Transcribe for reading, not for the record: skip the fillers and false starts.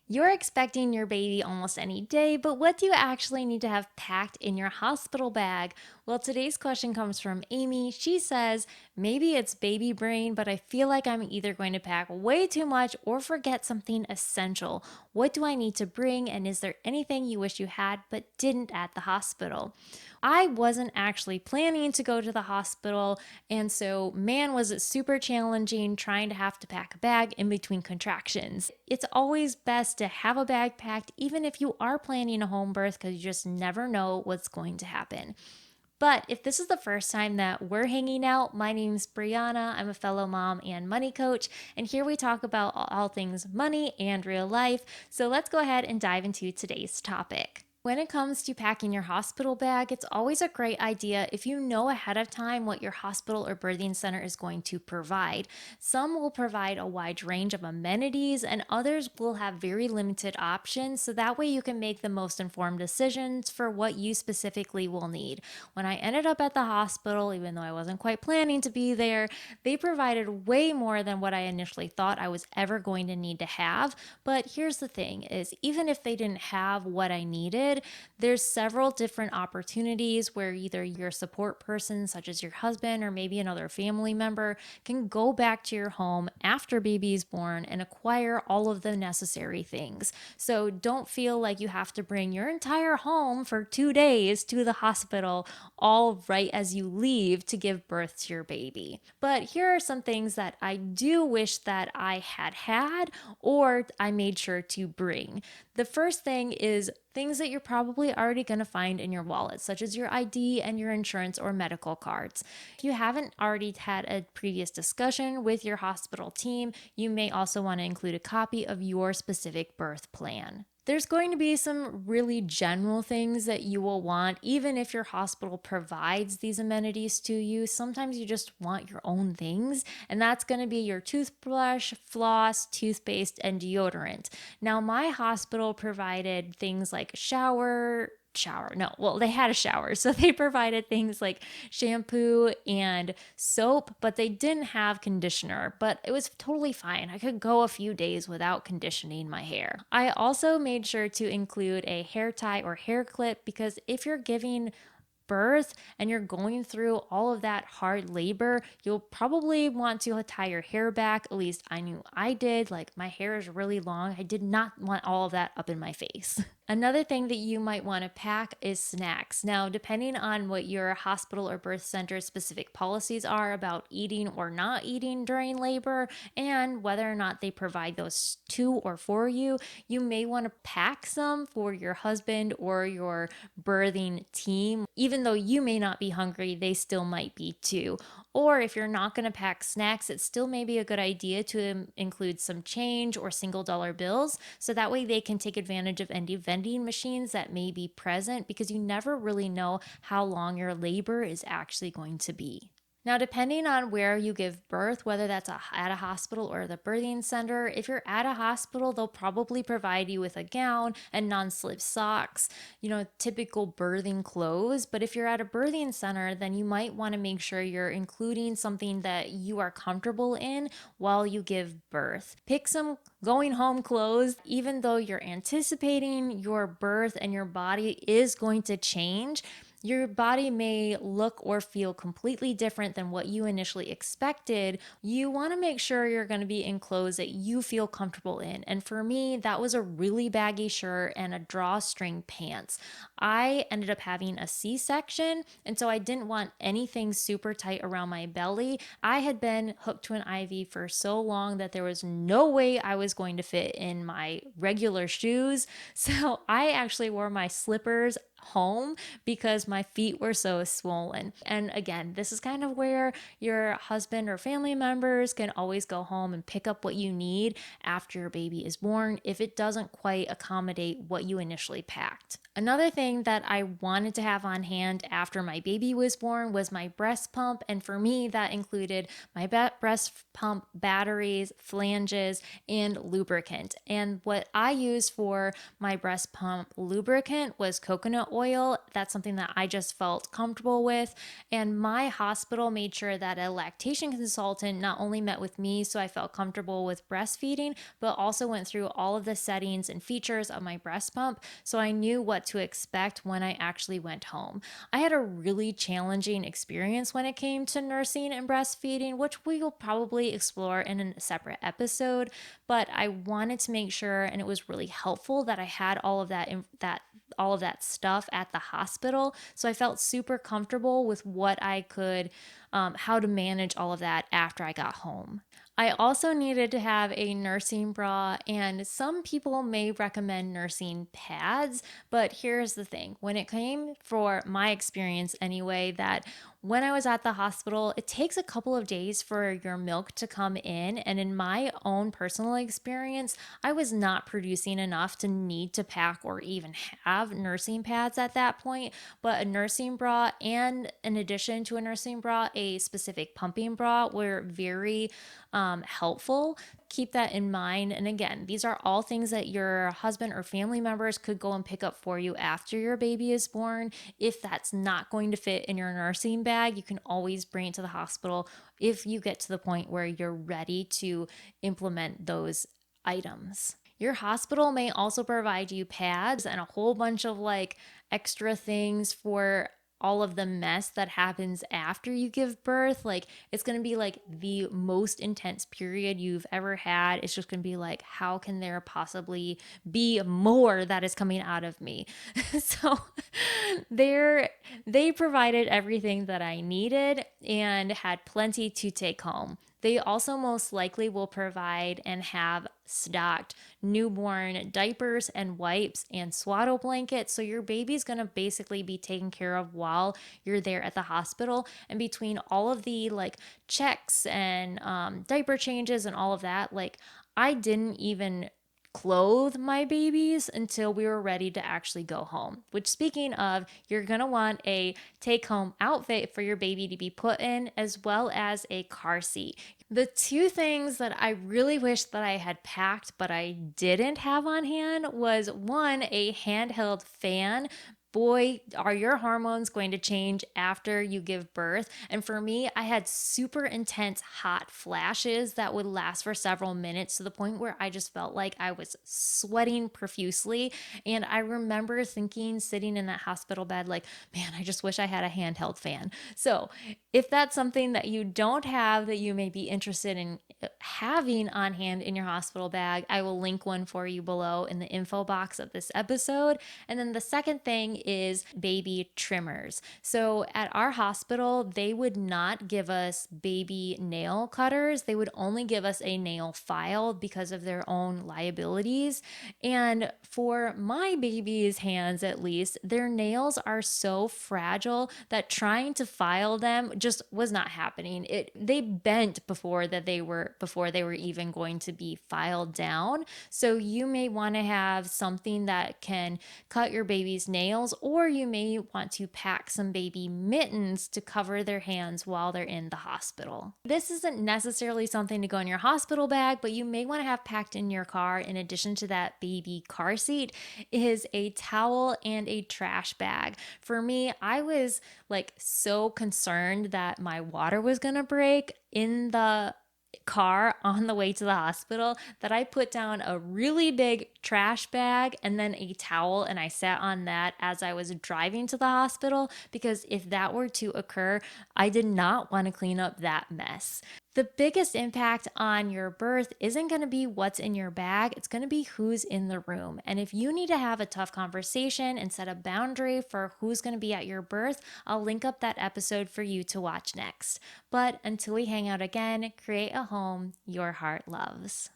You're expecting your baby almost any day, but what do you actually need to have packed in your hospital bag? Well, today's question comes from Amy. She says, maybe it's baby brain, but I feel like I'm either going to pack way too much or forget something essential. What do I need to bring? And is there anything you wish you had but didn't at the hospital? I wasn't actually planning to go to the hospital, and so man, was it super challenging trying to have to pack a bag in between contractions. It's always best to have a bag packed, even if you are planning a home birth, because you just never know what's going to happen. But if this is the first time that we're hanging out, my name's Brianna. I'm a fellow mom and money coach, and here we talk about all things money and real life. So let's go ahead and dive into today's topic. When it comes to packing your hospital bag, it's always a great idea if you know ahead of time what your hospital or birthing center is going to provide. Some will provide a wide range of amenities, and others will have very limited options, so that way you can make the most informed decisions for what you specifically will need. When I ended up at the hospital, even though I wasn't quite planning to be there, they provided way more than what I initially thought I was ever going to need to have. But here's the thing is, even if they didn't have what I needed, there's several different opportunities where either your support person, such as your husband or maybe another family member, can go back to your home after baby is born and acquire all of the necessary things. So don't feel like you have to bring your entire home for 2 days to the hospital all right as you leave to give birth to your baby. But here are some things that I do wish that I had or I made sure to bring. The first thing is things that you're probably already going to find in your wallet, such as your ID and your insurance or medical cards. If you haven't already had a previous discussion with your hospital team, you may also want to include a copy of your specific birth plan. There's going to be some really general things that you will want, even if your hospital provides these amenities to you. Sometimes you just want your own things, and that's going to be your toothbrush, floss, toothpaste, and deodorant. Now, my hospital provided things like they had a shower, so they provided things like shampoo and soap, but they didn't have conditioner. But it was totally fine. I could go a few days without conditioning my hair. I also made sure to include a hair tie or hair clip, because if you're giving birth and you're going through all of that hard labor, you'll probably want to tie your hair back. At least I knew I did. Like, my hair is really long. I did not want all of that up in my face. Another thing that you might want to pack is snacks. Now, depending on what your hospital or birth center specific policies are about eating or not eating during labor, and whether or not they provide those to or for you, you may want to pack some for your husband or your birthing team. Even though you may not be hungry, they still might be too. Or if you're not going to pack snacks, it still may be a good idea to include some change or single-dollar bills, so that way they can take advantage of any vending machines that may be present, because you never really know how long your labor is actually going to be. Now, depending on where you give birth, whether that's at a hospital or the birthing center, if you're at a hospital, they'll probably provide you with a gown and non-slip socks, typical birthing clothes. But if you're at a birthing center, then you might want to make sure you're including something that you are comfortable in while you give birth. Pick some going home clothes. Even though you're anticipating your birth and your body is going to change, your body may look or feel completely different than what you initially expected. You want to make sure you're going to be in clothes that you feel comfortable in. And for me, that was a really baggy shirt and a drawstring pants. I ended up having a C-section, and so I didn't want anything super tight around my belly. I had been hooked to an IV for so long that there was no way I was going to fit in my regular shoes. So I actually wore my slippers home because my feet were so swollen. And again, this is kind of where your husband or family members can always go home and pick up what you need after your baby is born if it doesn't quite accommodate what you initially packed. Another thing that I wanted to have on hand after my baby was born was my breast pump. And for me, that included my breast pump batteries, flanges, and lubricant. And what I used for my breast pump lubricant was coconut oil. That's something that I just felt comfortable with. And my hospital made sure that a lactation consultant not only met with me so I felt comfortable with breastfeeding, but also went through all of the settings and features of my breast pump so I knew what to expect when I actually went home. I had a really challenging experience when it came to nursing and breastfeeding, which we will probably explore in a separate episode, but I wanted to make sure, and it was really helpful that I had all of that stuff at the hospital. So I felt super comfortable with what I could, how to manage all of that after I got home. I also needed to have a nursing bra, and some people may recommend nursing pads, but here's the thing. When it came for my experience anyway, that when I was at the hospital, it takes a couple of days for your milk to come in, and in my own personal experience, I was not producing enough to need to pack or even have nursing pads at that point, but a nursing bra and in addition to a nursing bra, a specific pumping bra were very helpful. Keep that in mind. And again, these are all things that your husband or family members could go and pick up for you after your baby is born. If that's not going to fit in your nursing bag, you can always bring it to the hospital if you get to the point where you're ready to implement those items. Your hospital may also provide you pads and a whole bunch of like extra things for all of the mess that happens after you give birth. Like, it's going to be like the most intense period you've ever had. It's just going to be like, how can there possibly be more that is coming out of me? So they provided everything that I needed and had plenty to take home. They also most likely will provide and have stocked newborn diapers and wipes and swaddle blankets. So your baby's going to basically be taken care of while you're there at the hospital. And between all of the like checks and diaper changes and all of that, like I didn't even clothe my babies until we were ready to actually go home. Which, speaking of, you're going to want a take home outfit for your baby to be put in, as well as a car seat. The two things that I really wish that I had packed but I didn't have on hand was one, a handheld fan. Boy, are your hormones going to change after you give birth. And for me, I had super intense hot flashes that would last for several minutes to the point where I just felt like I was sweating profusely. And I remember thinking, sitting in that hospital bed, like, man, I just wish I had a handheld fan. So if that's something that you don't have that you may be interested in having on hand in your hospital bag, I will link one for you below in the info box of this episode. And then the second thing is baby trimmers. So at our hospital, they would not give us baby nail cutters. They would only give us a nail file because of their own liabilities. And for my baby's hands, at least, their nails are so fragile that trying to file them just was not happening. They bent before they were even going to be filed down. So you may want to have something that can cut your baby's nails, or you may want to pack some baby mittens to cover their hands while they're in the hospital. This isn't necessarily something to go in your hospital bag, but you may want to have packed in your car in addition to that baby car seat is a towel and a trash bag. For me, I was like so concerned that my water was going to break in the car on the way to the hospital that I put down a really big trash bag and then a towel, and I sat on that as I was driving to the hospital, because if that were to occur, I did not want to clean up that mess. The biggest impact on your birth isn't going to be what's in your bag, it's going to be who's in the room. And if you need to have a tough conversation and set a boundary for who's going to be at your birth, I'll link up that episode for you to watch next. But until we hang out again, create a home your heart loves.